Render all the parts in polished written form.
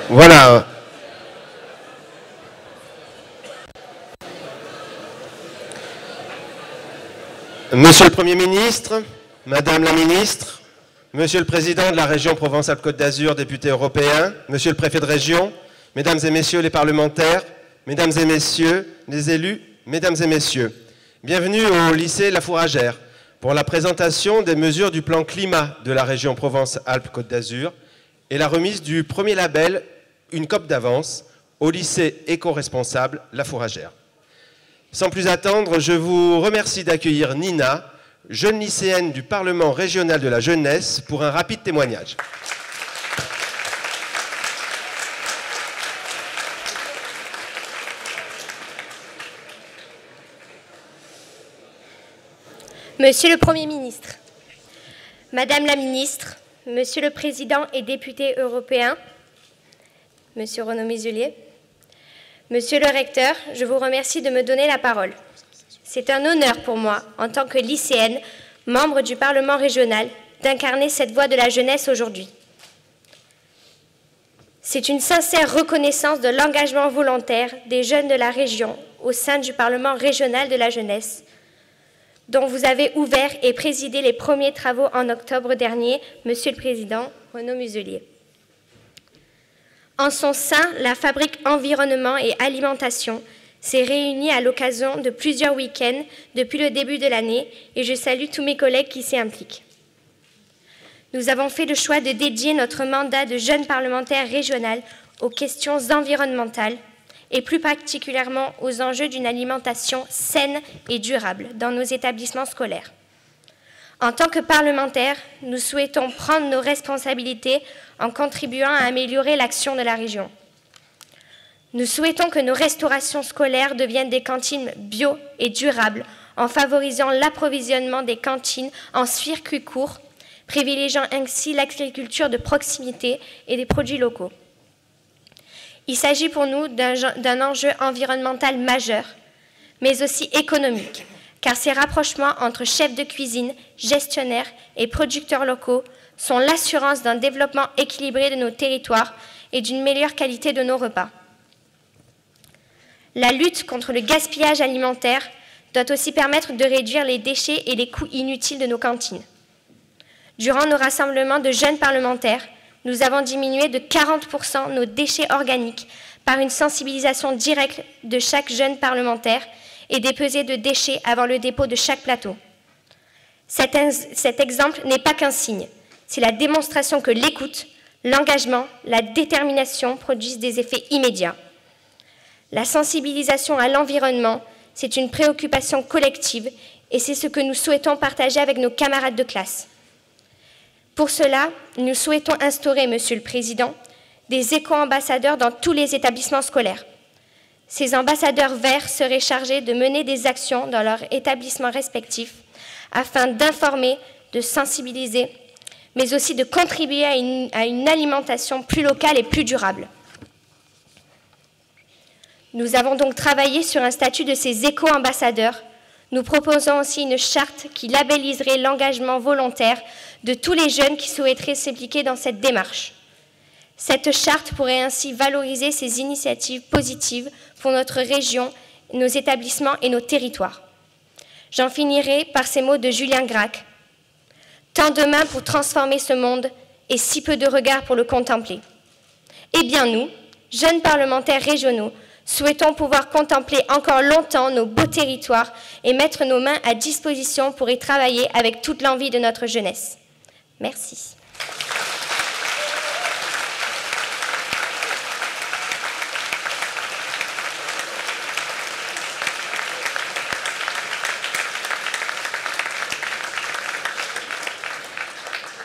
Voilà. Monsieur le Premier ministre, Madame la Ministre, Monsieur le Président de la région Provence-Alpes-Côte d'Azur, député européen, Monsieur le Préfet de région, Mesdames et Messieurs les parlementaires, Mesdames et Messieurs les élus, Mesdames et Messieurs, bienvenue au lycée La Fourragère pour la présentation des mesures du plan climat de la région Provence-Alpes-Côte d'Azur et la remise du premier label Une COP d'avance au lycée éco-responsable La Fourragère. Sans plus attendre, je vous remercie d'accueillir Nina, jeune lycéenne du Parlement régional de la jeunesse, pour un rapide témoignage. Monsieur le Premier ministre, Madame la Ministre, Monsieur le Président et député européen, Monsieur Renaud Muselier, Monsieur le Recteur, je vous remercie de me donner la parole. C'est un honneur pour moi, en tant que lycéenne, membre du Parlement régional, d'incarner cette voix de la jeunesse aujourd'hui. C'est une sincère reconnaissance de l'engagement volontaire des jeunes de la région au sein du Parlement régional de la jeunesse, dont vous avez ouvert et présidé les premiers travaux en octobre dernier, Monsieur le Président Renaud Muselier. En son sein, la Fabrique Environnement et Alimentation s'est réunie à l'occasion de plusieurs week-ends depuis le début de l'année et je salue tous mes collègues qui s'y impliquent. Nous avons fait le choix de dédier notre mandat de jeune parlementaire régional aux questions environnementales et plus particulièrement aux enjeux d'une alimentation saine et durable dans nos établissements scolaires. En tant que parlementaires, nous souhaitons prendre nos responsabilités en contribuant à améliorer l'action de la région. Nous souhaitons que nos restaurations scolaires deviennent des cantines bio et durables en favorisant l'approvisionnement des cantines en circuit court, privilégiant ainsi l'agriculture de proximité et des produits locaux. Il s'agit pour nous d'un enjeu environnemental majeur, mais aussi économique, car ces rapprochements entre chefs de cuisine, gestionnaires et producteurs locaux sont l'assurance d'un développement équilibré de nos territoires et d'une meilleure qualité de nos repas. La lutte contre le gaspillage alimentaire doit aussi permettre de réduire les déchets et les coûts inutiles de nos cantines. Durant nos rassemblements de jeunes parlementaires, nous avons diminué de 40% nos déchets organiques par une sensibilisation directe de chaque jeune parlementaire et des pesées de déchets avant le dépôt de chaque plateau. Cet exemple n'est pas qu'un signe, c'est la démonstration que l'écoute, l'engagement, la détermination produisent des effets immédiats. La sensibilisation à l'environnement, c'est une préoccupation collective et c'est ce que nous souhaitons partager avec nos camarades de classe. Pour cela, nous souhaitons instaurer, Monsieur le Président, des éco-ambassadeurs dans tous les établissements scolaires. Ces ambassadeurs verts seraient chargés de mener des actions dans leurs établissements respectifs afin d'informer, de sensibiliser, mais aussi de contribuer à une alimentation plus locale et plus durable. Nous avons donc travaillé sur un statut de ces éco-ambassadeurs. Nous proposons aussi une charte qui labelliserait l'engagement volontaire de tous les jeunes qui souhaiteraient s'impliquer dans cette démarche. Cette charte pourrait ainsi valoriser ces initiatives positives pour notre région, nos établissements et nos territoires. J'en finirai par ces mots de Julien Gracq. Tant de mains pour transformer ce monde et si peu de regards pour le contempler. Eh bien nous, jeunes parlementaires régionaux, souhaitons pouvoir contempler encore longtemps nos beaux territoires et mettre nos mains à disposition pour y travailler avec toute l'envie de notre jeunesse. Merci.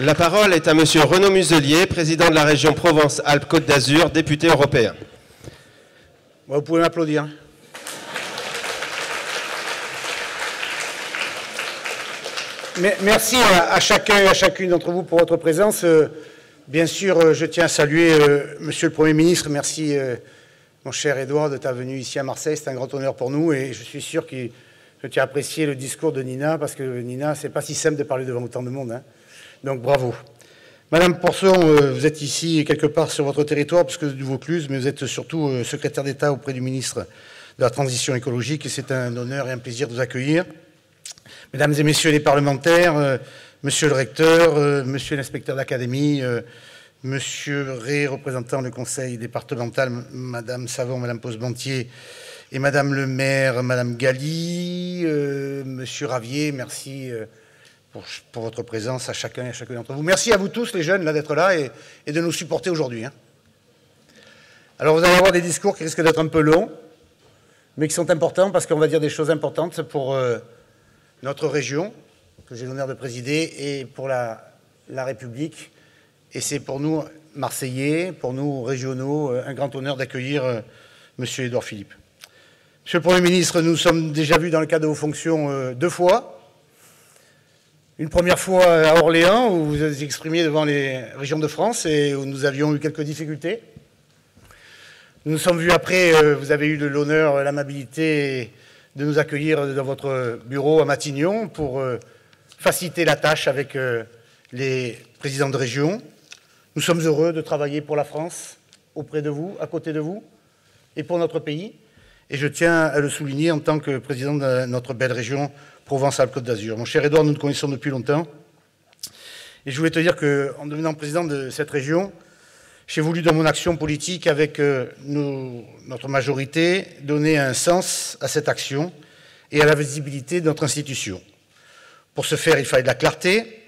La parole est à Monsieur Renaud Muselier, président de la région Provence-Alpes-Côte d'Azur, député européen. Vous pouvez m'applaudir. Merci à chacun et à chacune d'entre vous pour votre présence. Bien sûr, je tiens à saluer Monsieur le Premier ministre. Merci, mon cher Édouard, de ta venue ici à Marseille. C'est un grand honneur pour nous et je suis sûr que tu as apprécié le discours de Nina, parce que Nina, c'est pas si simple de parler devant autant de monde, hein. Donc bravo. Madame Porsson, vous êtes ici quelque part sur votre territoire, puisque vous êtes du Vaucluse, mais vous êtes surtout secrétaire d'État auprès du ministre de la Transition écologique, et c'est un honneur et un plaisir de vous accueillir. Mesdames et messieurs les parlementaires, monsieur le recteur, monsieur l'inspecteur d'académie, monsieur Ré, représentant du conseil départemental, madame Savon, madame Posbentier, et madame le maire, madame Galli, monsieur Ravier, merci pour votre présence à chacun et à chacune d'entre vous. Merci à vous tous, les jeunes, là, d'être là et de nous supporter aujourd'hui. Alors, vous allez avoir des discours qui risquent d'être un peu longs, mais qui sont importants parce qu'on va dire des choses importantes pour notre région, que j'ai l'honneur de présider, et pour la République. Et c'est pour nous, Marseillais, pour nous, régionaux, un grand honneur d'accueillir monsieur Édouard Philippe. Monsieur le Premier ministre, nous sommes déjà vus dans le cadre de vos fonctions 2 fois. Une première fois à Orléans, où vous vous exprimiez devant les régions de France et où nous avions eu quelques difficultés. Nous nous sommes vus après, vous avez eu l'honneur, l'amabilité de nous accueillir dans votre bureau à Matignon pour faciliter la tâche avec les présidents de région. Nous sommes heureux de travailler pour la France, auprès de vous, à côté de vous, et pour notre pays. Et je tiens à le souligner en tant que président de notre belle région Provence-Alpes-Côte d'Azur. Mon cher Édouard, nous nous connaissons depuis longtemps. Et je voulais te dire qu'en devenant président de cette région, j'ai voulu, dans mon action politique, avec notre majorité, donner un sens à cette action et à la visibilité de notre institution. Pour ce faire, il fallait de la clarté.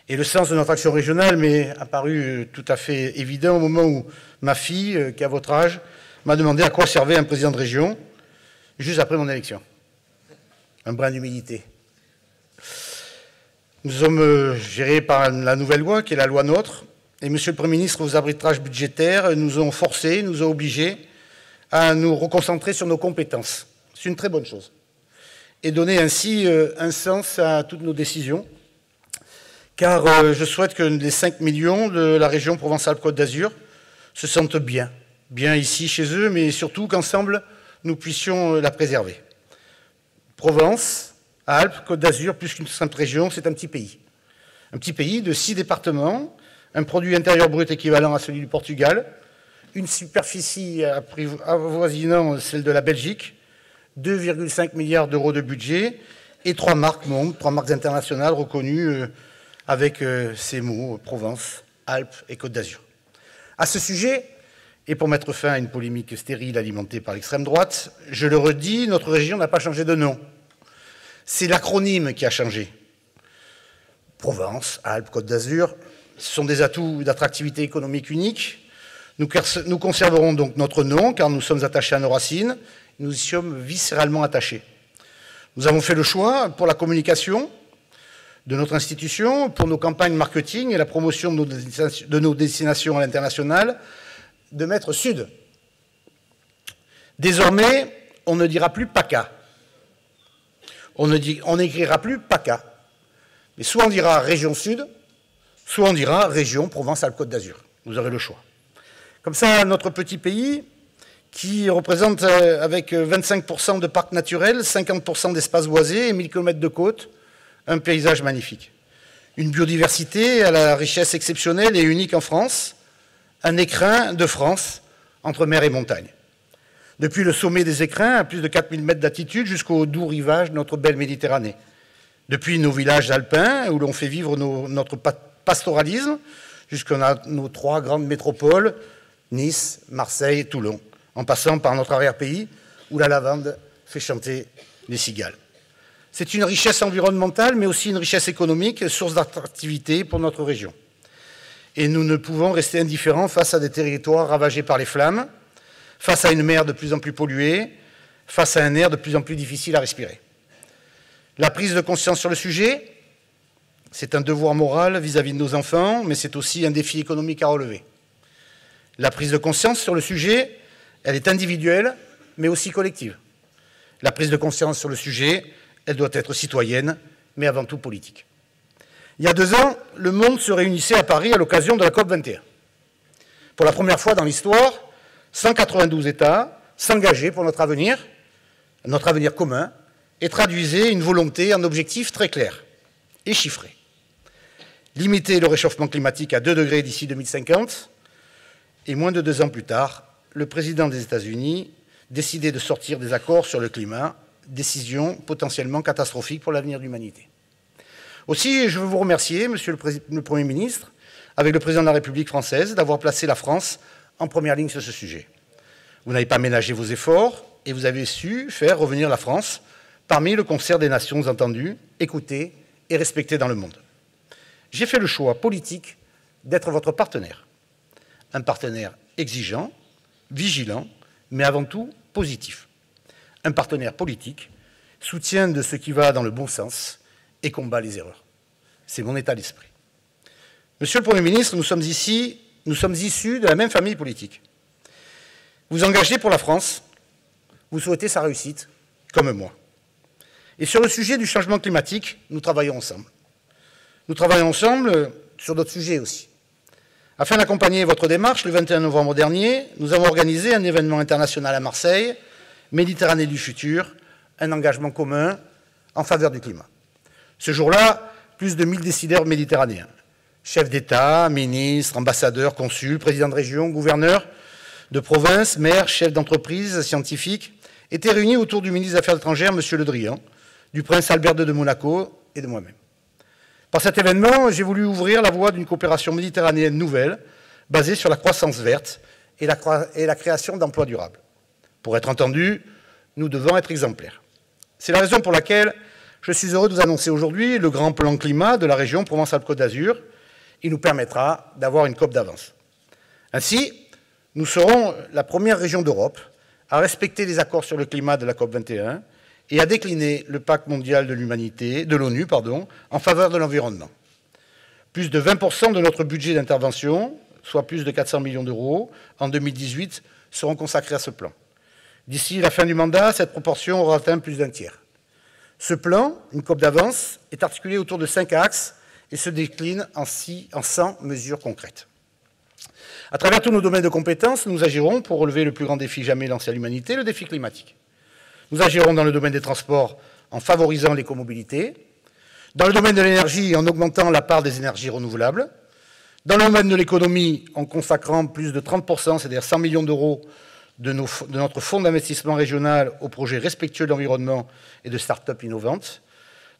Et le sens de notre action régionale m'est apparu tout à fait évident au moment où ma fille, qui a votre âge, m'a demandé à quoi servait un président de région, juste après mon élection. Un brin d'humilité. Nous sommes gérés par la nouvelle loi, qui est la loi NOTRe, et Monsieur le Premier ministre, vos arbitrages budgétaires nous ont forcés, nous ont obligés à nous reconcentrer sur nos compétences. C'est une très bonne chose. Et donner ainsi un sens à toutes nos décisions, car je souhaite que les 5 millions de la région Provence-Alpes-Côte d'Azur se sentent bien ici chez eux, mais surtout qu'ensemble, nous puissions la préserver. Provence, Alpes, Côte d'Azur, plus qu'une simple région, c'est un petit pays. Un petit pays de 6 départements, un produit intérieur brut équivalent à celui du Portugal, une superficie avoisinant celle de la Belgique, 2,5 milliards d'euros de budget et 3 marques mondes, 3 marques internationales reconnues avec ces mots Provence, Alpes et Côte d'Azur. À ce sujet, et pour mettre fin à une polémique stérile alimentée par l'extrême droite, je le redis, notre région n'a pas changé de nom. C'est l'acronyme qui a changé. Provence, Alpes, Côte d'Azur, ce sont des atouts d'attractivité économique uniques. Nous conserverons donc notre nom, car nous sommes attachés à nos racines, nous y sommes viscéralement attachés. Nous avons fait le choix, pour la communication de notre institution, pour nos campagnes marketing et la promotion de nos destinations à l'international, de mettre Sud. Désormais, on ne dira plus PACA. On n'écrira plus PACA. Mais soit on dira Région Sud, soit on dira Région Provence-Alpes-Côte d'Azur. Vous aurez le choix. Comme ça, notre petit pays, qui représente avec 25% de parcs naturels, 50% d'espaces boisés et 1000 km de côte, un paysage magnifique. Une biodiversité à la richesse exceptionnelle et unique en France, un écrin de France entre mer et montagne. Depuis le sommet des écrins, à plus de 4000 mètres d'altitude, jusqu'au doux rivage de notre belle Méditerranée. Depuis nos villages alpins, où l'on fait vivre notre pastoralisme, jusqu'à nos 3 grandes métropoles, Nice, Marseille, Toulon, en passant par notre arrière-pays, où la lavande fait chanter les cigales. C'est une richesse environnementale, mais aussi une richesse économique, source d'attractivité pour notre région. Et nous ne pouvons rester indifférents face à des territoires ravagés par les flammes, face à une mer de plus en plus polluée, face à un air de plus en plus difficile à respirer. La prise de conscience sur le sujet, c'est un devoir moral vis-à-vis de nos enfants, mais c'est aussi un défi économique à relever. La prise de conscience sur le sujet, elle est individuelle, mais aussi collective. La prise de conscience sur le sujet, elle doit être citoyenne, mais avant tout politique. Il y a 2 ans, le monde se réunissait à Paris à l'occasion de la COP21. Pour la première fois dans l'histoire, 192 États s'engageaient pour notre avenir commun, et traduisaient une volonté, un objectif très clair et chiffré. limiter le réchauffement climatique à 2 degrés d'ici 2050, et moins de 2 ans plus tard, le président des États-Unis décidait de sortir des accords sur le climat, décision potentiellement catastrophique pour l'avenir de l'humanité. Aussi, je veux vous remercier, Monsieur le Premier ministre, avec le président de la République française, d'avoir placé la France en première ligne sur ce sujet. Vous n'avez pas ménagé vos efforts et vous avez su faire revenir la France parmi le concert des nations entendues, écoutées et respectées dans le monde. J'ai fait le choix politique d'être votre partenaire. Un partenaire exigeant, vigilant, mais avant tout positif. Un partenaire politique, soutien de ce qui va dans le bon sens et combat les erreurs. C'est mon état d'esprit. Monsieur le Premier ministre, nous sommes issus de la même famille politique. Vous engagez pour la France, vous souhaitez sa réussite, comme moi. Et sur le sujet du changement climatique, nous travaillons ensemble. Nous travaillons ensemble sur d'autres sujets aussi. Afin d'accompagner votre démarche, le 21 novembre dernier, nous avons organisé un événement international à Marseille, Méditerranée du futur, un engagement commun en faveur du climat. Ce jour-là, plus de 1000 décideurs méditerranéens, chefs d'État, ministres, ambassadeurs, consuls, présidents de région, gouverneurs de province, maires, chefs d'entreprise, scientifiques, étaient réunis autour du ministre des Affaires étrangères, M. Le Drian, du prince Albert II de Monaco et de moi-même. Par cet événement, j'ai voulu ouvrir la voie d'une coopération méditerranéenne nouvelle, basée sur la croissance verte et la création d'emplois durables. Pour être entendu, nous devons être exemplaires. C'est la raison pour laquelle je suis heureux de vous annoncer aujourd'hui le grand plan climat de la région Provence-Alpes-Côte d'Azur. Il nous permettra d'avoir une COP d'avance. Ainsi, nous serons la première région d'Europe à respecter les accords sur le climat de la COP 21 et à décliner le pacte mondial de l'humanité, de l'ONU, en faveur de l'environnement. Plus de 20% de notre budget d'intervention, soit plus de 400 millions d'euros, en 2018, seront consacrés à ce plan. D'ici la fin du mandat, cette proportion aura atteint plus d'un tiers. Ce plan, une COP d'avance, est articulé autour de 5 axes et se décline en 100 mesures concrètes. À travers tous nos domaines de compétences, nous agirons pour relever le plus grand défi jamais lancé à l'humanité, le défi climatique. Nous agirons dans le domaine des transports en favorisant l'écomobilité, dans le domaine de l'énergie en augmentant la part des énergies renouvelables, dans le domaine de l'économie en consacrant plus de 30%, c'est-à-dire 100 millions d'euros de notre fonds d'investissement régional aux projets respectueux de l'environnement et de start-up innovantes,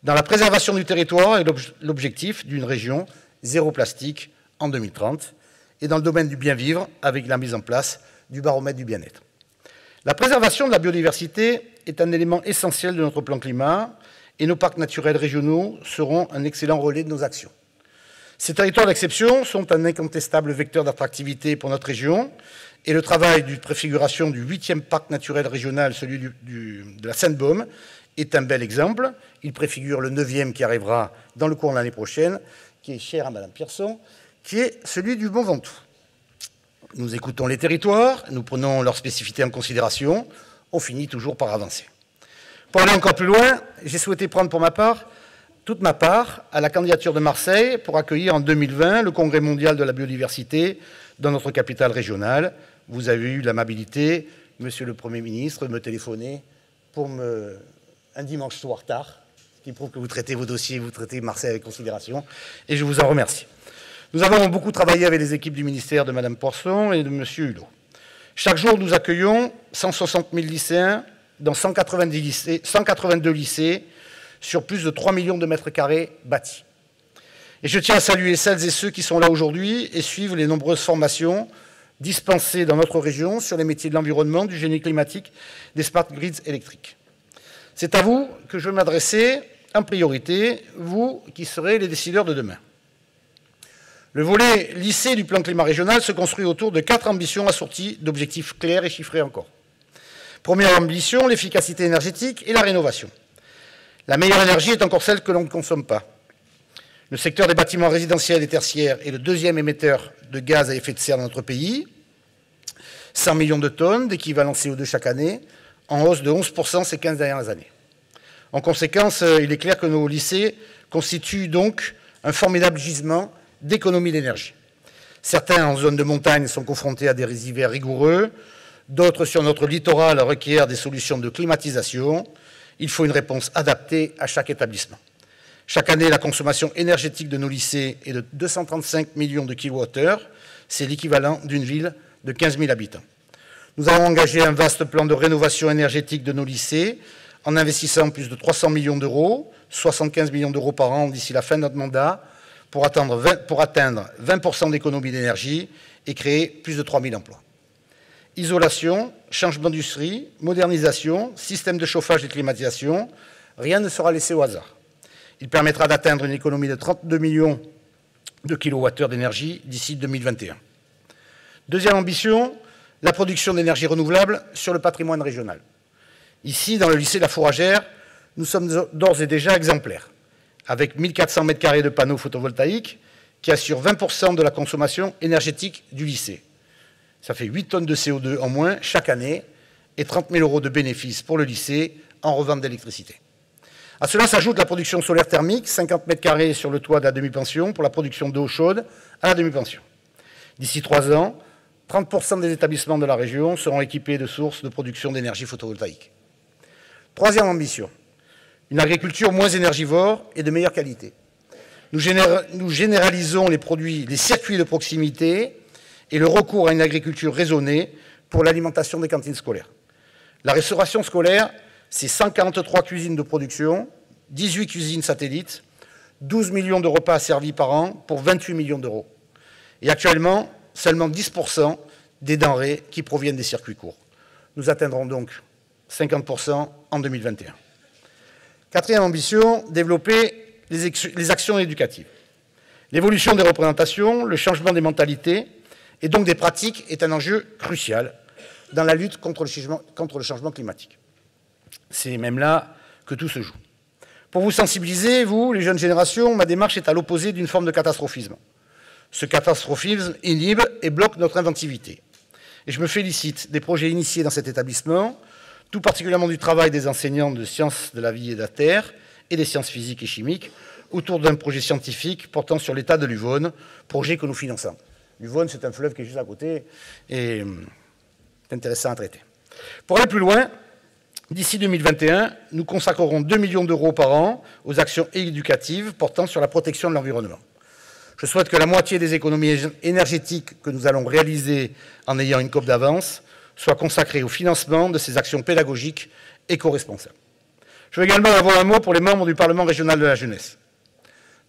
dans la préservation du territoire et l'objectif d'une région zéro plastique en 2030, et dans le domaine du bien-vivre avec la mise en place du baromètre du bien-être. La préservation de la biodiversité est un élément essentiel de notre plan climat et nos parcs naturels régionaux seront un excellent relais de nos actions. Ces territoires d'exception sont un incontestable vecteur d'attractivité pour notre région et le travail de préfiguration du 8e parc naturel régional, celui de la Seine-Baume, est un bel exemple. Il préfigure le 9e qui arrivera dans le cours de l'année prochaine, qui est cher à Mme Pierson, qui est celui du Mont Ventoux. Nous écoutons les territoires, nous prenons leurs spécificités en considération, on finit toujours par avancer. Pour aller encore plus loin, j'ai souhaité prendre pour ma part, toute ma part, à la candidature de Marseille pour accueillir en 2020 le Congrès mondial de la biodiversité dans notre capitale régionale. Vous avez eu l'amabilité, Monsieur le Premier ministre, de me téléphoner pour un dimanche soir tard, ce qui prouve que vous traitez vos dossiers, vous traitez Marseille avec considération, et je vous en remercie. Nous avons beaucoup travaillé avec les équipes du ministère de Mme Poisson et de M. Hulot. Chaque jour, nous accueillons 160 000 lycéens dans 182 lycées sur plus de 3 millions de mètres carrés bâtis. Et je tiens à saluer celles et ceux qui sont là aujourd'hui et suivent les nombreuses formations dispensées dans notre région sur les métiers de l'environnement, du génie climatique, des smart grids électriques. C'est à vous que je veux m'adresser en priorité, vous qui serez les décideurs de demain. Le volet lycée du plan climat régional se construit autour de 4 ambitions assorties d'objectifs clairs et chiffrés encore. Première ambition, l'efficacité énergétique et la rénovation. La meilleure énergie est encore celle que l'on ne consomme pas. Le secteur des bâtiments résidentiels et tertiaires est le 2e émetteur de gaz à effet de serre dans notre pays. 100 millions de tonnes d'équivalent CO2 chaque année, en hausse de 11% ces 15 dernières années. En conséquence, il est clair que nos lycées constituent donc un formidable gisement d'économie d'énergie. Certains en zone de montagne sont confrontés à des hivers rigoureux, d'autres sur notre littoral requièrent des solutions de climatisation. Il faut une réponse adaptée à chaque établissement. Chaque année, la consommation énergétique de nos lycées est de 235 millions de kWh. C'est l'équivalent d'une ville de 15 000 habitants. Nous avons engagé un vaste plan de rénovation énergétique de nos lycées en investissant plus de 300 millions d'euros, 75 millions d'euros par an d'ici la fin de notre mandat, pour atteindre 20% d'économie d'énergie et créer plus de 3 000 emplois. Isolation, changement d'industrie, modernisation, système de chauffage et de climatisation, rien ne sera laissé au hasard. Il permettra d'atteindre une économie de 32 millions de kilowattheures d'énergie d'ici 2021. Deuxième ambition, la production d'énergie renouvelable sur le patrimoine régional. Ici, dans le lycée de la Fourragère, nous sommes d'ores et déjà exemplaires, avec 1400 m² de panneaux photovoltaïques qui assurent 20% de la consommation énergétique du lycée. Ça fait 8 tonnes de CO2 en moins chaque année et 30 000 € de bénéfices pour le lycée en revente d'électricité. À cela s'ajoute la production solaire thermique, 50 m² sur le toit de la demi-pension pour la production d'eau chaude à la demi-pension. D'ici 3 ans, 30% des établissements de la région seront équipés de sources de production d'énergie photovoltaïque. Troisième ambition, une agriculture moins énergivore et de meilleure qualité. Nous généralisons les circuits de proximité et le recours à une agriculture raisonnée pour l'alimentation des cantines scolaires. La restauration scolaire, c'est 143 cuisines de production, 18 cuisines satellites, 12 millions de repas servis par an pour 28 millions d'euros. Et actuellement, seulement 10% des denrées qui proviennent des circuits courts. Nous atteindrons donc 50% en 2021. Quatrième ambition, développer les actions éducatives. L'évolution des représentations, le changement des mentalités et donc des pratiques est un enjeu crucial dans la lutte contre le changement climatique. C'est même là que tout se joue. Pour vous sensibiliser, vous, les jeunes générations, ma démarche est à l'opposé d'une forme de catastrophisme. Ce catastrophisme inhibe et bloque notre inventivité. Et je me félicite des projets initiés dans cet établissement, tout particulièrement du travail des enseignants de sciences de la vie et de la terre et des sciences physiques et chimiques, autour d'un projet scientifique portant sur l'état de l'Uvonne, projet que nous finançons. L'Uvonne, c'est un fleuve qui est juste à côté et c'est intéressant à traiter. Pour aller plus loin, d'ici 2021, nous consacrerons 2 millions d'euros par an aux actions éducatives portant sur la protection de l'environnement. Je souhaite que la moitié des économies énergétiques que nous allons réaliser en ayant une COP d'avance soit consacrée au financement de ces actions pédagogiques éco-responsables. Je veux également avoir un mot pour les membres du Parlement régional de la jeunesse.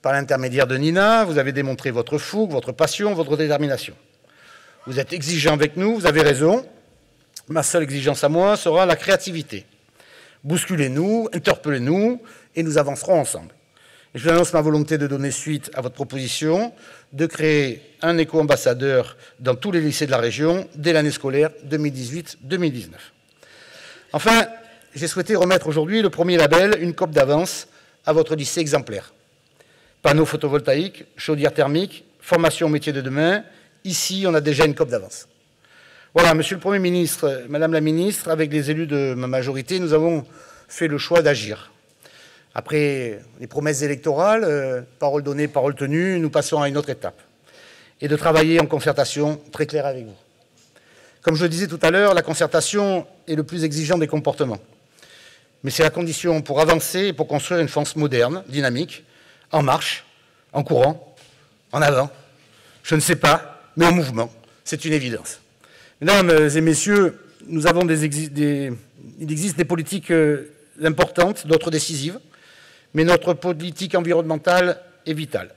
Par l'intermédiaire de Nina, vous avez démontré votre fougue, votre passion, votre détermination. Vous êtes exigeants avec nous, vous avez raison. Ma seule exigence à moi sera la créativité. Bousculez-nous, interpellez-nous, et nous avancerons ensemble. Et je vous annonce ma volonté de donner suite à votre proposition de créer un éco-ambassadeur dans tous les lycées de la région dès l'année scolaire 2018-2019. Enfin, j'ai souhaité remettre aujourd'hui le premier label, une COP d'avance, à votre lycée exemplaire. Panneaux photovoltaïques, chaudières thermiques, formation au métier de demain. Ici, on a déjà une COP d'avance. Voilà, Monsieur le Premier ministre, Madame la Ministre, avec les élus de ma majorité, nous avons fait le choix d'agir. Après les promesses électorales, parole donnée, parole tenue, nous passons à une autre étape. Et de travailler en concertation très claire avec vous. Comme je le disais tout à l'heure, la concertation est le plus exigeant des comportements. Mais c'est la condition pour avancer et pour construire une France moderne, dynamique, en marche, en courant, en avant. Je ne sais pas, mais en mouvement. C'est une évidence. Mesdames et messieurs, il existe des politiques importantes, d'autres décisives, mais notre politique environnementale est vitale.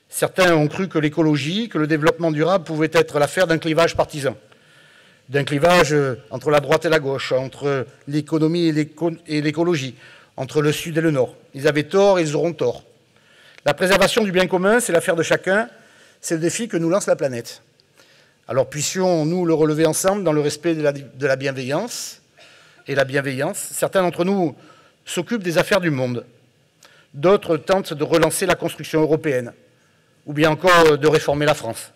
Certains ont cru que l'écologie, que le développement durable pouvait être l'affaire d'un clivage partisan, d'un clivage entre la droite et la gauche, entre l'économie et l'écologie, entre le sud et le nord. Ils avaient tort et ils auront tort. La préservation du bien commun, c'est l'affaire de chacun, c'est le défi que nous lance la planète. Alors puissions-nous le relever ensemble dans le respect de la bienveillance et la bienveillance. Certains d'entre nous s'occupent des affaires du monde. D'autres tentent de relancer la construction européenne, ou bien encore de réformer la France.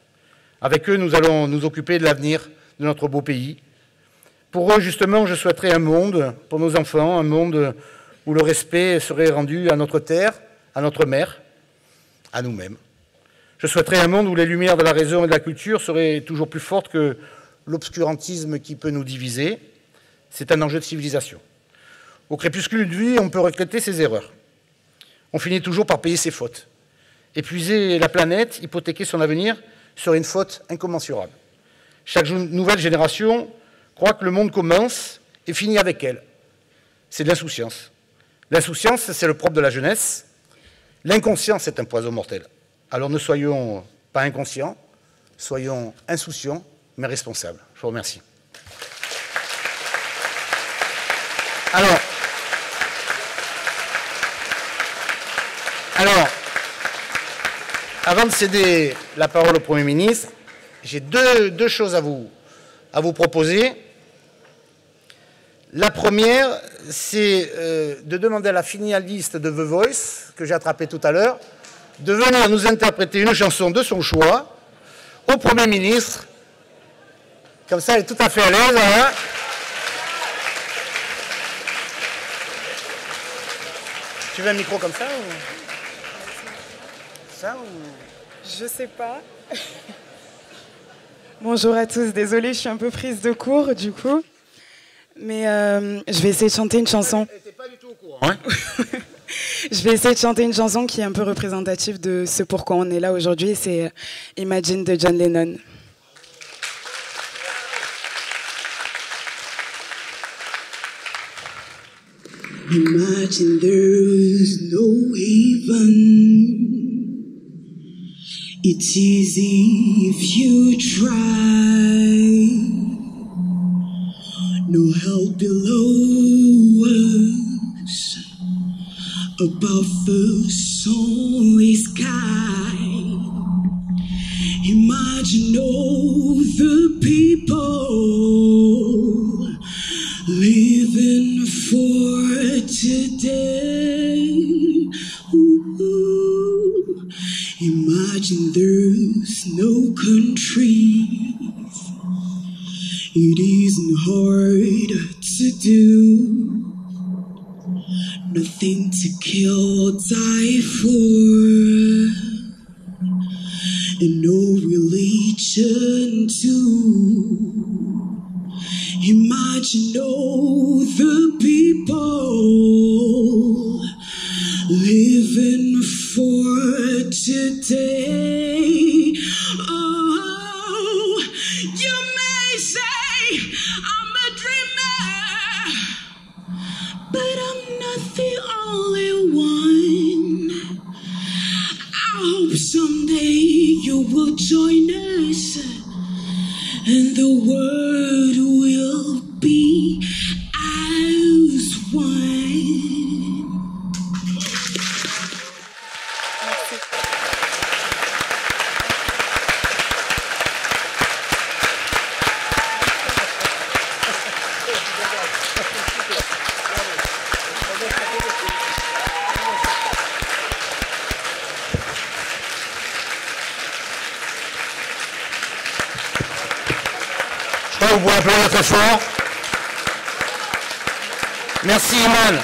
Avec eux, nous allons nous occuper de l'avenir de notre beau pays. Pour eux, justement, je souhaiterais un monde, pour nos enfants, un monde où le respect serait rendu à notre terre, à notre mère, à nous-mêmes. Je souhaiterais un monde où les lumières de la raison et de la culture seraient toujours plus fortes que l'obscurantisme qui peut nous diviser. C'est un enjeu de civilisation. Au crépuscule d'une vie, on peut regretter ses erreurs. on finit toujours par payer ses fautes. Épuiser la planète, hypothéquer son avenir, serait une faute incommensurable. Chaque nouvelle génération croit que le monde commence et finit avec elle. C'est de l'insouciance. L'insouciance, c'est le propre de la jeunesse. L'inconscience est un poison mortel. Alors ne soyons pas inconscients, soyons insouciants, mais responsables. Je vous remercie. Alors, avant de céder la parole au Premier ministre, j'ai deux choses à vous proposer. La première, c'est de demander à la finaliste de The Voice, que j'ai attrapée tout à l'heure, de venir nous interpréter une chanson de son choix au Premier ministre. Comme ça, elle est tout à fait à l'aise. Hein. Tu veux un micro comme ça ou... Ça ou... Je sais pas. Bonjour à tous, désolée, je suis un peu prise de court du coup. Mais je vais essayer de chanter une chanson. T'es pas du tout au courant. Hein. Je vais essayer de chanter une chanson qui est un peu représentative de ce pourquoi on est là aujourd'hui. C'est Imagine de John Lennon. Imagine there's no heaven. It's easy if you try. No hell below us, above the sunny sky. Imagine all the people living for today. Ooh. Imagine there's no countries. It isn't hard to do. Nothing to kill, die for, and no religion too. Imagine all the people living for today. Oh, you may say I'm a dreamer, but I'm not the only one. I hope someday you will join us, and the world will be as one. Vous pouvez applaudir très fort. Merci Iman.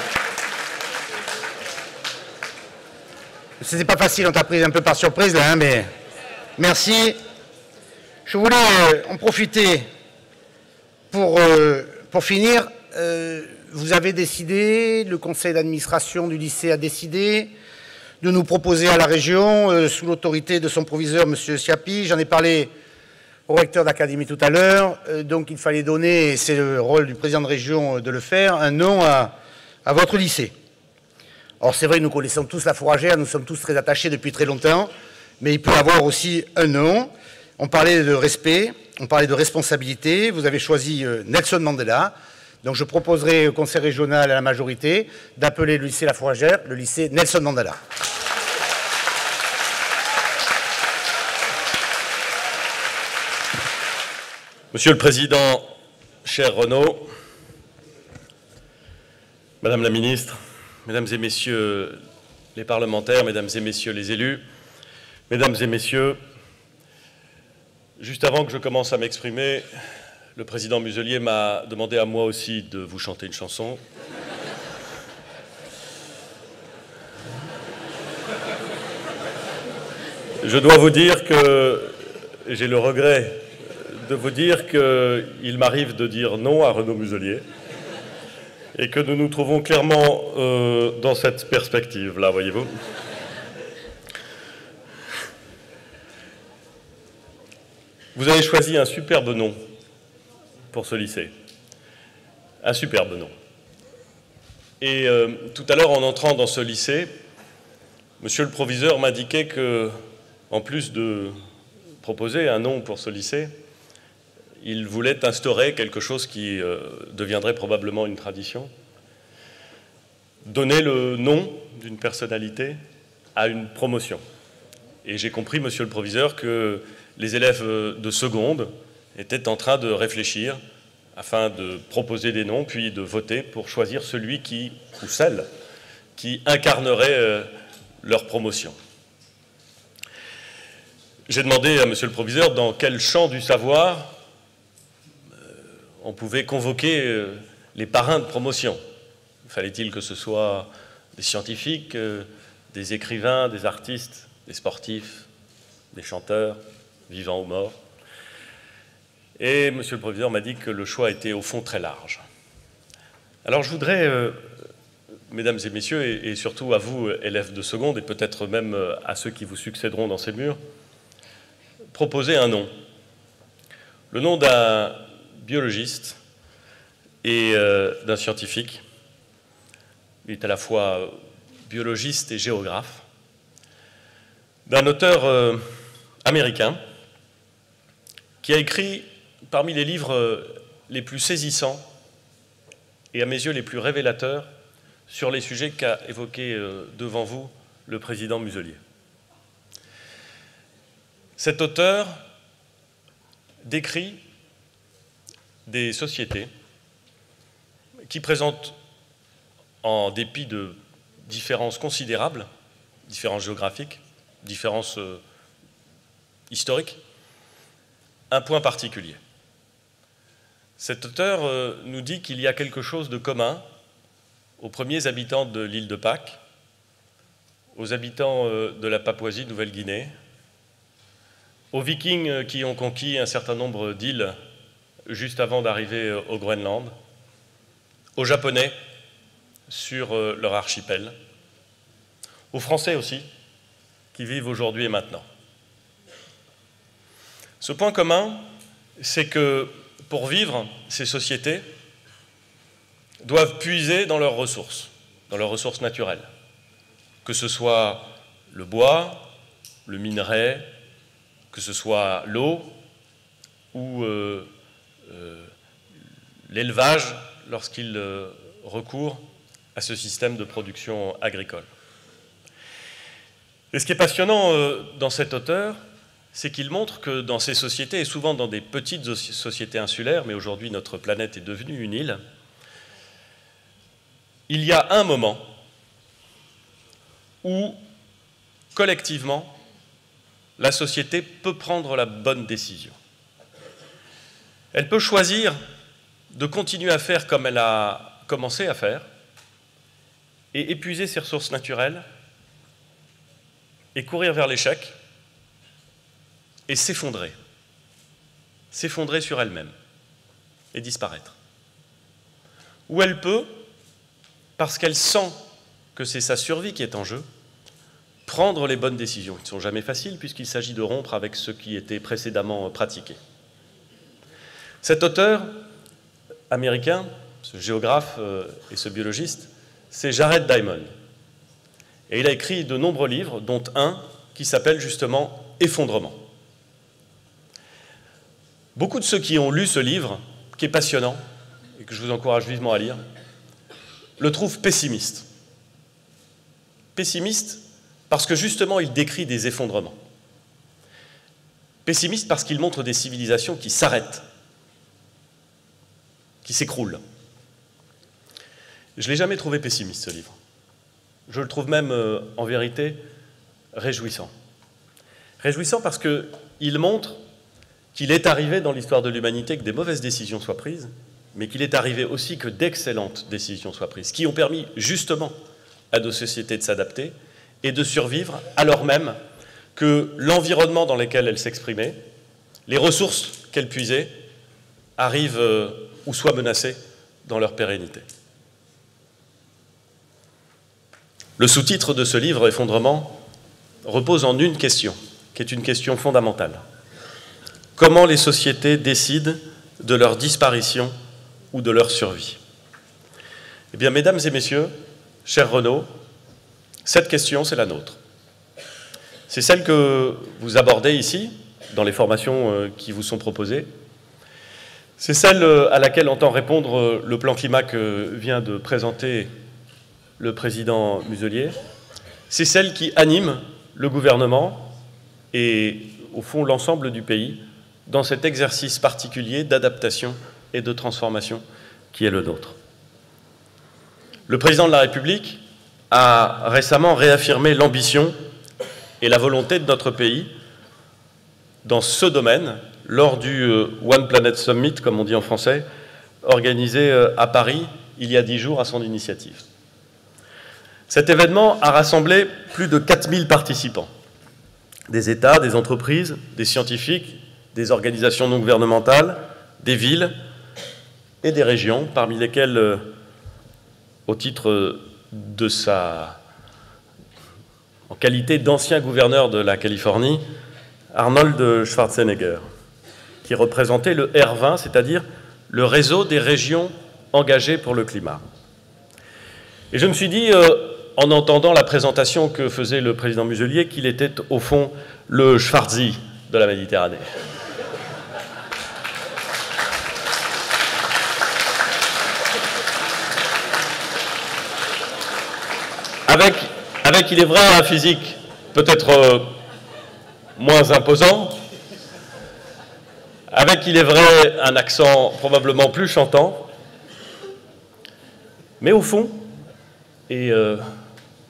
C'était pas facile, on t'a pris un peu par surprise là, hein, mais merci. Je voulais en profiter pour finir. Vous avez décidé, le conseil d'administration du lycée a décidé de nous proposer à la région, sous l'autorité de son proviseur, M. Siapi, j'en ai parlé au recteur d'académie tout à l'heure, donc il fallait donner, et c'est le rôle du président de région de le faire, un nom à votre lycée. Or c'est vrai, nous connaissons tous la fourragère, nous sommes tous très attachés depuis très longtemps, mais il peut avoir aussi un nom. On parlait de respect, on parlait de responsabilité, vous avez choisi Nelson Mandela, donc je proposerai au conseil régional à la majorité d'appeler le lycée La Fourragère le lycée Nelson Mandela. Monsieur le Président, cher Renaud, Madame la Ministre, Mesdames et Messieurs les parlementaires, Mesdames et Messieurs les élus, Mesdames et Messieurs, juste avant que je commence à m'exprimer, le Président Muselier m'a demandé à moi aussi de vous chanter une chanson. Je dois vous dire que j'ai le regret de vous dire qu'il m'arrive de dire non à Renaud Muselier. et que nous nous trouvons clairement dans cette perspective-là, voyez-vous. Vous avez choisi un superbe nom pour ce lycée. Un superbe nom. Et tout à l'heure, en entrant dans ce lycée, monsieur le proviseur m'indiquait que, en plus de proposer un nom pour ce lycée, il voulait instaurer quelque chose qui deviendrait probablement une tradition. Donner le nom d'une personnalité à une promotion. Et j'ai compris, monsieur le proviseur, que les élèves de seconde étaient en train de réfléchir afin de proposer des noms, puis de voter pour choisir celui qui, ou celle, qui incarnerait leur promotion. J'ai demandé à monsieur le proviseur dans quel champ du savoir on pouvait convoquer les parrains de promotion. Fallait-il que ce soit des scientifiques, des écrivains, des artistes, des sportifs, des chanteurs, vivants ou morts? Et monsieur le proviseur m'a dit que le choix était au fond très large. Alors je voudrais, mesdames et messieurs, et surtout à vous, élèves de seconde, et peut-être même à ceux qui vous succéderont dans ces murs, proposer un nom. Le nom d'un biologiste et d'un scientifique. Il est à la fois biologiste et géographe. D'un auteur américain qui a écrit parmi les livres les plus saisissants et à mes yeux les plus révélateurs sur les sujets qu'a évoqués devant vous le président Muselier. Cet auteur décrit des sociétés qui présentent, en dépit de différences considérables, différences géographiques, différences historiques, un point particulier. Cet auteur nous dit qu'il y a quelque chose de commun aux premiers habitants de l'île de Pâques, aux habitants de la Papouasie-Nouvelle-Guinée, aux Vikings qui ont conquis un certain nombre d'îles juste avant d'arriver au Groenland, aux Japonais sur leur archipel, aux Français aussi, qui vivent aujourd'hui et maintenant. Ce point commun, c'est que pour vivre, ces sociétés doivent puiser dans leurs ressources naturelles, que ce soit le bois, le minerai, que ce soit l'eau ou l'élevage lorsqu'il recourt à ce système de production agricole. Et ce qui est passionnant dans cet auteur, c'est qu'il montre que dans ces sociétés, et souvent dans des petites sociétés insulaires, mais aujourd'hui notre planète est devenue une île, il y a un moment où, collectivement, la société peut prendre la bonne décision. Elle peut choisir de continuer à faire comme elle a commencé à faire et épuiser ses ressources naturelles et courir vers l'échec et s'effondrer sur elle-même et disparaître. Ou elle peut, parce qu'elle sent que c'est sa survie qui est en jeu, prendre les bonnes décisions, qui ne sont jamais faciles puisqu'il s'agit de rompre avec ce qui était précédemment pratiqué. Cet auteur américain, ce géographe et ce biologiste, c'est Jared Diamond. Et il a écrit de nombreux livres, dont un qui s'appelle justement « Effondrement ». Beaucoup de ceux qui ont lu ce livre, qui est passionnant, et que je vous encourage vivement à lire, le trouvent pessimiste. Pessimiste parce que justement il décrit des effondrements. Pessimiste parce qu'il montre des civilisations qui s'arrêtent, qui s'écroulent. Je ne l'ai jamais trouvé pessimiste, ce livre. Je le trouve même, en vérité, réjouissant. Réjouissant parce qu'il montre qu'il est arrivé dans l'histoire de l'humanité que des mauvaises décisions soient prises, mais qu'il est arrivé aussi que d'excellentes décisions soient prises, qui ont permis justement à nos sociétés de s'adapter et de survivre, alors même que l'environnement dans lequel elles s'exprimaient, les ressources qu'elles puisaient, arrivent ou soient menacées dans leur pérennité. Le sous-titre de ce livre, Effondrement, repose en une question, qui est une question fondamentale. Comment les sociétés décident de leur disparition ou de leur survie? Eh bien, mesdames et messieurs, cher Renaud, cette question, c'est la nôtre. C'est celle que vous abordez ici, dans les formations qui vous sont proposées. C'est celle à laquelle entend répondre le plan climat que vient de présenter le président Muselier. C'est celle qui anime le gouvernement et, au fond, l'ensemble du pays dans cet exercice particulier d'adaptation et de transformation qui est le nôtre. Le président de la République a récemment réaffirmé l'ambition et la volonté de notre pays dans ce domaine lors du One Planet Summit, comme on dit en français, organisé à Paris il y a 10 jours à son initiative. Cet événement a rassemblé plus de 4000 participants, des États, des entreprises, des scientifiques, des organisations non gouvernementales, des villes et des régions, parmi lesquelles, au titre de en qualité d'ancien gouverneur de la Californie, Arnold Schwarzenegger, qui représentait le R20, c'est-à-dire le réseau des régions engagées pour le climat. Et je me suis dit, en entendant la présentation que faisait le président Muselier, qu'il était au fond le Schwarzy de la Méditerranée. Avec, il est vrai, un physique peut-être moins imposant, avec, il est vrai, un accent probablement plus chantant, mais au fond, et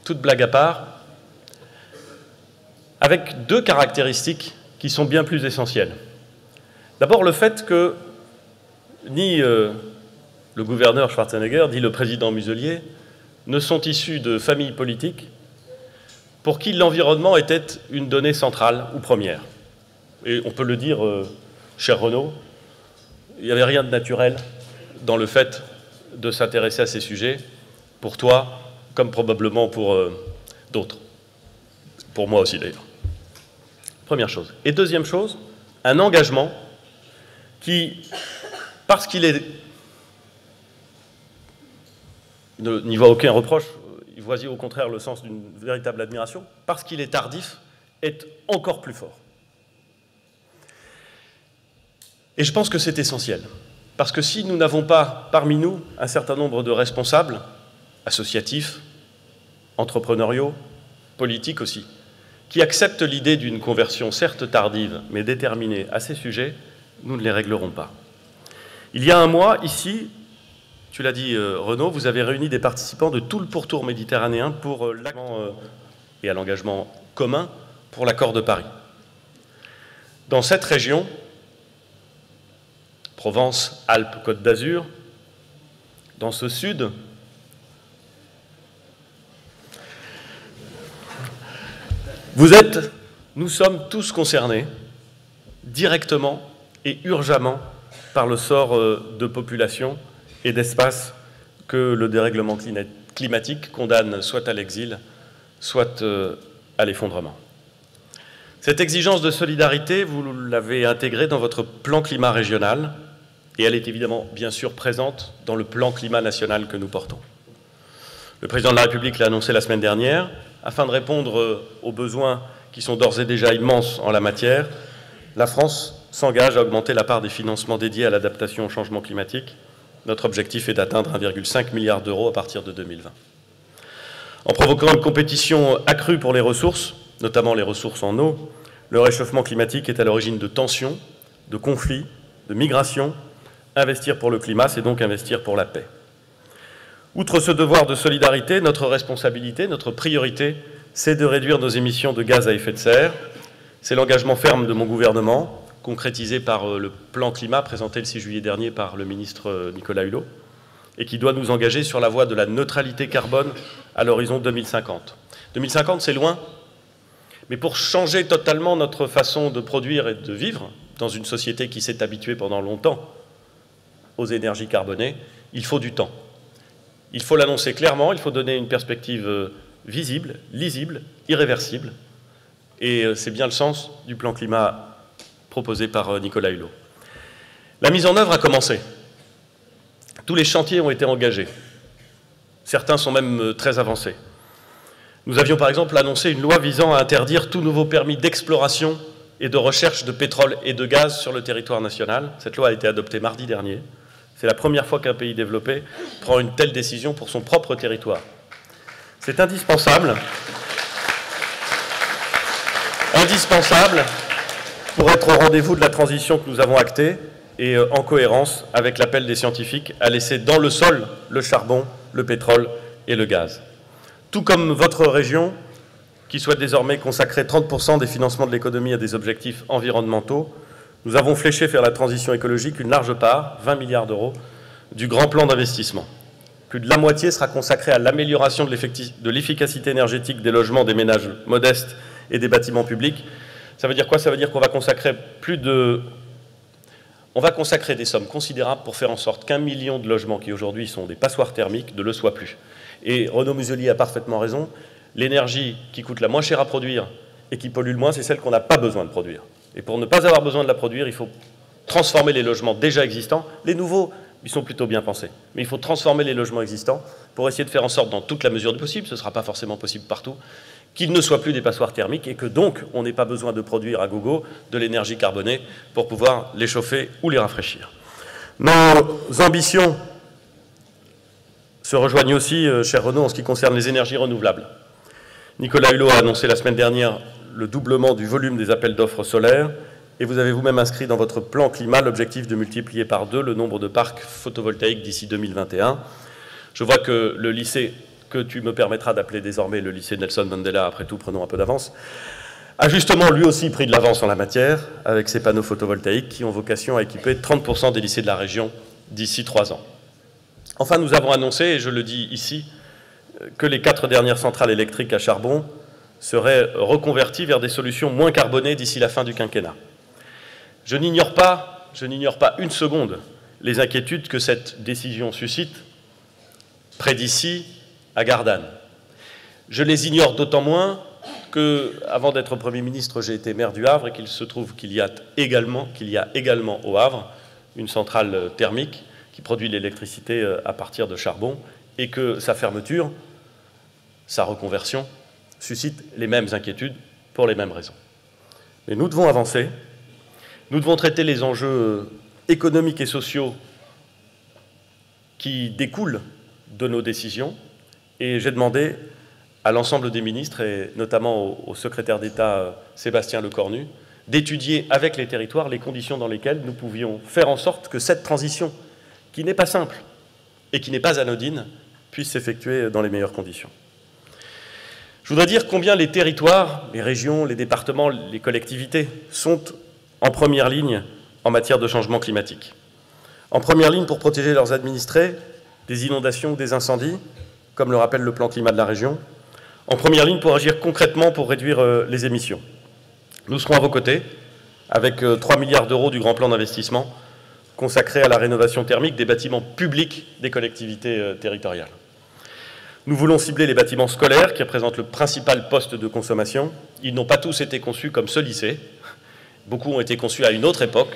toute blague à part, avec deux caractéristiques qui sont bien plus essentielles. D'abord, le fait que ni le gouverneur Schwarzenegger, ni le président Muselier ne sont issus de familles politiques pour qui l'environnement était une donnée centrale ou première. Et on peut le dire, cher Renaud, il n'y avait rien de naturel dans le fait de s'intéresser à ces sujets, pour toi, comme probablement pour d'autres. Pour moi aussi, d'ailleurs. Première chose. Et deuxième chose, un engagement qui, parce qu'il n'y voit aucun reproche, il voit au contraire le sens d'une véritable admiration, parce qu'il est tardif, est encore plus fort. Et je pense que c'est essentiel, parce que si nous n'avons pas parmi nous un certain nombre de responsables, associatifs, entrepreneuriaux, politiques aussi, qui acceptent l'idée d'une conversion certes tardive, mais déterminée à ces sujets, nous ne les réglerons pas. Il y a un mois, ici, tu l'as dit Renaud, vous avez réuni des participants de tout le pourtour méditerranéen pour et à l'engagement commun pour l'accord de Paris. Dans cette région, Provence, Alpes, Côte d'Azur, dans ce sud, nous sommes tous concernés directement et urgemment par le sort de population et d'espace que le dérèglement climatique condamne soit à l'exil, soit à l'effondrement. Cette exigence de solidarité, vous l'avez intégrée dans votre plan climat régional et elle est évidemment, bien sûr, présente dans le plan climat national que nous portons. Le président de la République l'a annoncé la semaine dernière. Afin de répondre aux besoins qui sont d'ores et déjà immenses en la matière, la France s'engage à augmenter la part des financements dédiés à l'adaptation au changement climatique. Notre objectif est d'atteindre 1,5 milliard d'euros à partir de 2020. En provoquant une compétition accrue pour les ressources, notamment les ressources en eau, le réchauffement climatique est à l'origine de tensions, de conflits, de migrations. Investir pour le climat, c'est donc investir pour la paix. Outre ce devoir de solidarité, notre responsabilité, notre priorité, c'est de réduire nos émissions de gaz à effet de serre. C'est l'engagement ferme de mon gouvernement, concrétisé par le plan climat présenté le 6 juillet dernier par le ministre Nicolas Hulot, et qui doit nous engager sur la voie de la neutralité carbone à l'horizon 2050. 2050, c'est loin, mais pour changer totalement notre façon de produire et de vivre dans une société qui s'est habituée pendant longtemps aux énergies carbonées, il faut du temps. Il faut l'annoncer clairement, il faut donner une perspective visible, lisible, irréversible. Et c'est bien le sens du plan climat proposé par Nicolas Hulot. La mise en œuvre a commencé. Tous les chantiers ont été engagés. Certains sont même très avancés. Nous avions par exemple annoncé une loi visant à interdire tout nouveau permis d'exploration et de recherche de pétrole et de gaz sur le territoire national. Cette loi a été adoptée mardi dernier. C'est la première fois qu'un pays développé prend une telle décision pour son propre territoire. C'est indispensable pour être au rendez-vous de la transition que nous avons actée et en cohérence avec l'appel des scientifiques à laisser dans le sol le charbon, le pétrole et le gaz. Tout comme votre région, qui souhaite désormais consacrer 30% des financements de l'économie à des objectifs environnementaux, nous avons fléché vers la transition écologique une large part, 20 milliards d'euros, du grand plan d'investissement. Plus de la moitié sera consacrée à l'amélioration de l'efficacité énergétique des logements des ménages modestes et des bâtiments publics. Ça veut dire quoi? Ça veut dire qu'on va consacrer des sommes considérables pour faire en sorte qu'1 million de logements qui aujourd'hui sont des passoires thermiques ne le soient plus. Et Renaud Muselier a parfaitement raison, l'énergie qui coûte la moins chère à produire et qui pollue le moins, c'est celle qu'on n'a pas besoin de produire. Et pour ne pas avoir besoin de la produire, il faut transformer les logements déjà existants. Les nouveaux, ils sont plutôt bien pensés. Mais il faut transformer les logements existants pour essayer de faire en sorte, dans toute la mesure du possible, ce ne sera pas forcément possible partout, qu'ils ne soient plus des passoires thermiques et que donc on n'ait pas besoin de produire à gogo de l'énergie carbonée pour pouvoir les chauffer ou les rafraîchir. Nos ambitions se rejoignent aussi, cher Renaud, en ce qui concerne les énergies renouvelables. Nicolas Hulot a annoncé la semaine dernière le doublement du volume des appels d'offres solaires et vous avez vous-même inscrit dans votre plan climat l'objectif de multiplier par 2 le nombre de parcs photovoltaïques d'ici 2021. Je vois que le lycée, que tu me permettras d'appeler désormais le lycée Nelson Mandela, après tout prenons un peu d'avance, a justement lui aussi pris de l'avance en la matière avec ses panneaux photovoltaïques qui ont vocation à équiper 30% des lycées de la région d'ici 3 ans. Enfin, nous avons annoncé, et je le dis ici, que les 4 dernières centrales électriques à charbon seraient reconverties vers des solutions moins carbonées d'ici la fin du quinquennat. Je n'ignore pas une seconde les inquiétudes que cette décision suscite près d'ici, à Gardanne. Je les ignore d'autant moins que, avant d'être Premier ministre, j'ai été maire du Havre et qu'il se trouve qu'il y a également au Havre une centrale thermique qui produit l'électricité à partir de charbon et que sa fermeture, sa reconversion, suscite les mêmes inquiétudes pour les mêmes raisons. Mais nous devons avancer, nous devons traiter les enjeux économiques et sociaux qui découlent de nos décisions et j'ai demandé à l'ensemble des ministres et notamment au secrétaire d'État Sébastien Lecornu d'étudier avec les territoires les conditions dans lesquelles nous pouvions faire en sorte que cette transition, qui n'est pas simple et qui n'est pas anodine, puisse s'effectuer dans les meilleures conditions. Je voudrais dire combien les territoires, les régions, les départements, les collectivités sont en première ligne en matière de changement climatique. En première ligne pour protéger leurs administrés des inondations ou des incendies, comme le rappelle le plan climat de la région. En première ligne pour agir concrètement pour réduire les émissions. Nous serons à vos côtés avec 3 milliards d'euros du grand plan d'investissement consacré à la rénovation thermique des bâtiments publics des collectivités territoriales. Nous voulons cibler les bâtiments scolaires qui représentent le principal poste de consommation. Ils n'ont pas tous été conçus comme ce lycée. Beaucoup ont été conçus à une autre époque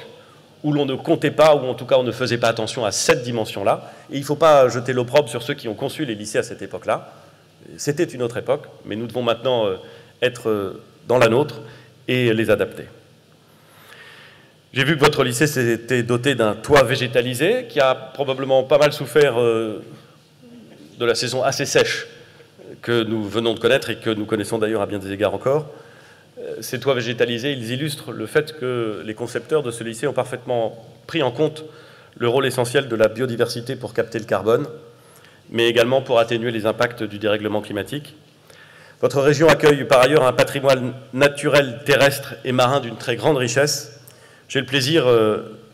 où l'on ne comptait pas, ou en tout cas on ne faisait pas attention à cette dimension-là. Et il ne faut pas jeter l'opprobre sur ceux qui ont conçu les lycées à cette époque-là. C'était une autre époque, mais nous devons maintenant être dans la nôtre et les adapter. J'ai vu que votre lycée s'était doté d'un toit végétalisé qui a probablement pas mal souffert de la saison assez sèche que nous venons de connaître et que nous connaissons d'ailleurs à bien des égards encore. Ces toits végétalisés, ils illustrent le fait que les concepteurs de ce lycée ont parfaitement pris en compte le rôle essentiel de la biodiversité pour capter le carbone, mais également pour atténuer les impacts du dérèglement climatique. Votre région accueille par ailleurs un patrimoine naturel terrestre et marin d'une très grande richesse. J'ai le plaisir,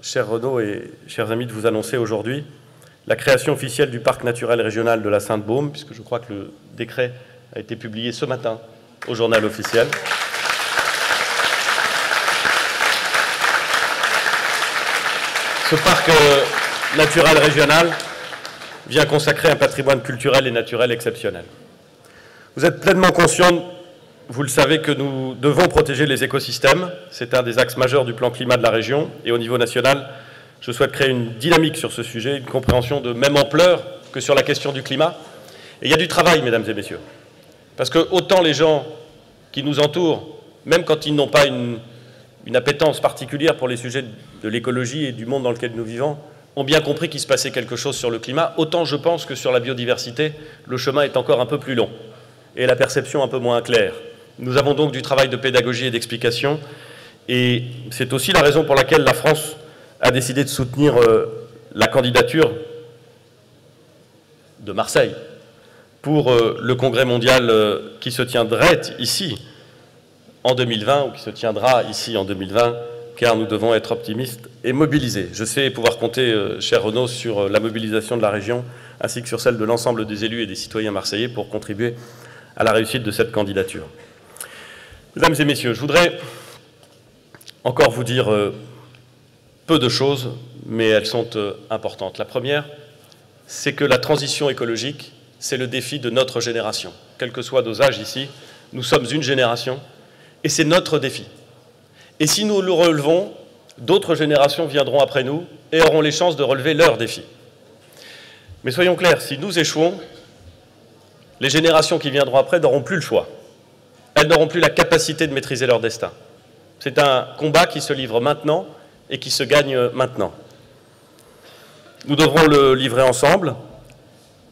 cher Renaud et chers amis, de vous annoncer aujourd'hui la création officielle du parc naturel régional de la Sainte-Baume, puisque je crois que le décret a été publié ce matin au journal officiel. Ce parc naturel régional vient consacrer un patrimoine culturel et naturel exceptionnel. Vous êtes pleinement conscient, vous le savez, que nous devons protéger les écosystèmes. C'est un des axes majeurs du plan climat de la région. Et au niveau national, je souhaite créer une dynamique sur ce sujet, une compréhension de même ampleur que sur la question du climat. Et il y a du travail, mesdames et messieurs. Parce que autant les gens qui nous entourent, même quand ils n'ont pas une appétence particulière pour les sujets de l'écologie et du monde dans lequel nous vivons, ont bien compris qu'il se passait quelque chose sur le climat, autant je pense que sur la biodiversité, le chemin est encore un peu plus long et la perception un peu moins claire. Nous avons donc du travail de pédagogie et d'explication, et c'est aussi la raison pour laquelle la France a décidé de soutenir la candidature de Marseille pour le congrès mondial qui se tiendrait ici en 2020, ou qui se tiendra ici en 2020, car nous devons être optimistes et mobilisés. Je sais pouvoir compter, cher Renaud, sur la mobilisation de la région, ainsi que sur celle de l'ensemble des élus et des citoyens marseillais pour contribuer à la réussite de cette candidature. Mesdames et messieurs, je voudrais encore vous dire peu de choses, mais elles sont importantes. La première, c'est que la transition écologique, c'est le défi de notre génération. Quels que soient nos âges ici, nous sommes une génération, et c'est notre défi. Et si nous le relevons, d'autres générations viendront après nous et auront les chances de relever leurs défis. Mais soyons clairs, si nous échouons, les générations qui viendront après n'auront plus le choix. Elles n'auront plus la capacité de maîtriser leur destin. C'est un combat qui se livre maintenant et qui se gagne maintenant. Nous devrons le livrer ensemble,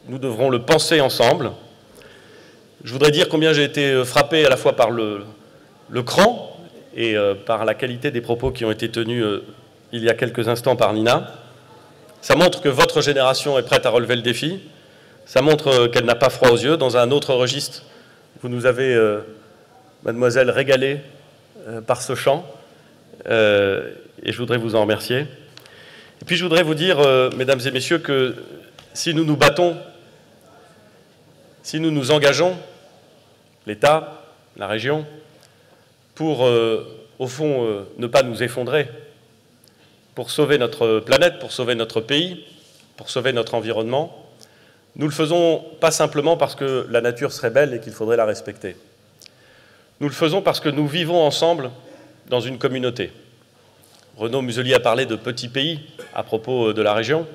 nous devrons le penser ensemble. Je voudrais dire combien j'ai été frappé à la fois par le cran et par la qualité des propos qui ont été tenus il y a quelques instants par Nina. Ça montre que votre génération est prête à relever le défi. Ça montre qu'elle n'a pas froid aux yeux. Dans un autre registre, vous nous avez, mademoiselle, régalé par ce chant. Et je voudrais vous en remercier. Et puis je voudrais vous dire, mesdames et messieurs, que si nous nous battons, si nous nous engageons, l'État, la région, pour, au fond, ne pas nous effondrer, pour sauver notre planète, pour sauver notre pays, pour sauver notre environnement, nous ne le faisons pas simplement parce que la nature serait belle et qu'il faudrait la respecter. Nous le faisons parce que nous vivons ensemble dans une communauté. Renaud Muselier a parlé de petits pays à propos de la région.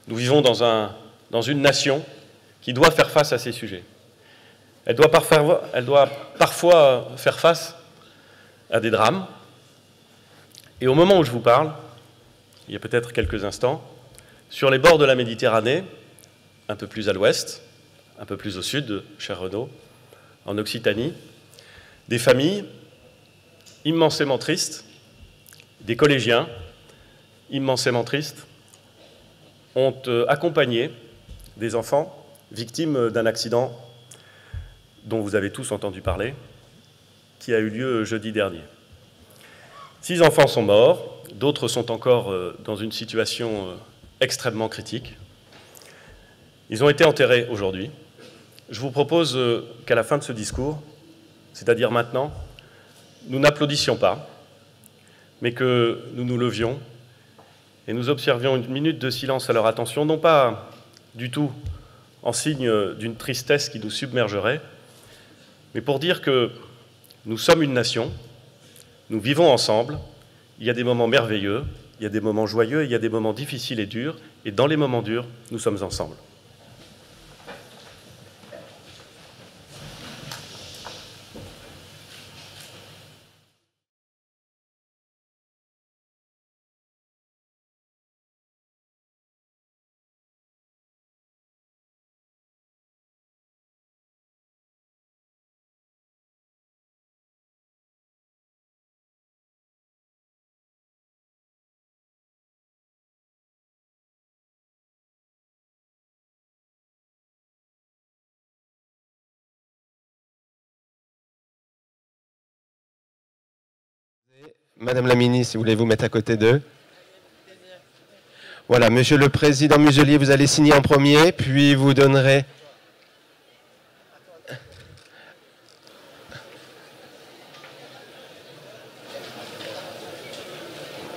Nous vivons dans une nation qui doit faire face à ces sujets. Elle doit parfois faire face à des drames. Et au moment où je vous parle, il y a peut-être quelques instants, sur les bords de la Méditerranée, un peu plus à l'ouest, un peu plus au sud, cher Renaud, en Occitanie, des familles immensément tristes, des collégiens immensément tristes, ont accompagné des enfants victimes d'un accident dont vous avez tous entendu parler, qui a eu lieu jeudi dernier. 6 enfants sont morts, d'autres sont encore dans une situation extrêmement critique. Ils ont été enterrés aujourd'hui. Je vous propose qu'à la fin de ce discours, c'est-à-dire maintenant, nous n'applaudissions pas, mais que nous nous levions et nous observions une minute de silence à leur attention, non pas du tout en signe d'une tristesse qui nous submergerait, mais pour dire que nous sommes une nation, nous vivons ensemble, il y a des moments merveilleux, il y a des moments joyeux, il y a des moments difficiles et durs, et dans les moments durs, nous sommes ensemble. Madame la ministre, voulez-vous mettre à côté d'eux? Voilà, Monsieur le Président Muselier, vous allez signer en premier, puis vous donnerez...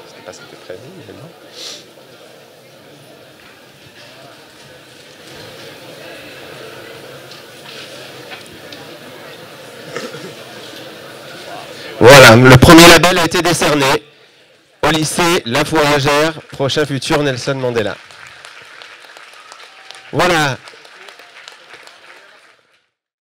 C'était pas ce qui était prévu, mais non. le premier label a été décerné au lycée La Fourragère, prochain futur Nelson Mandela. Voilà.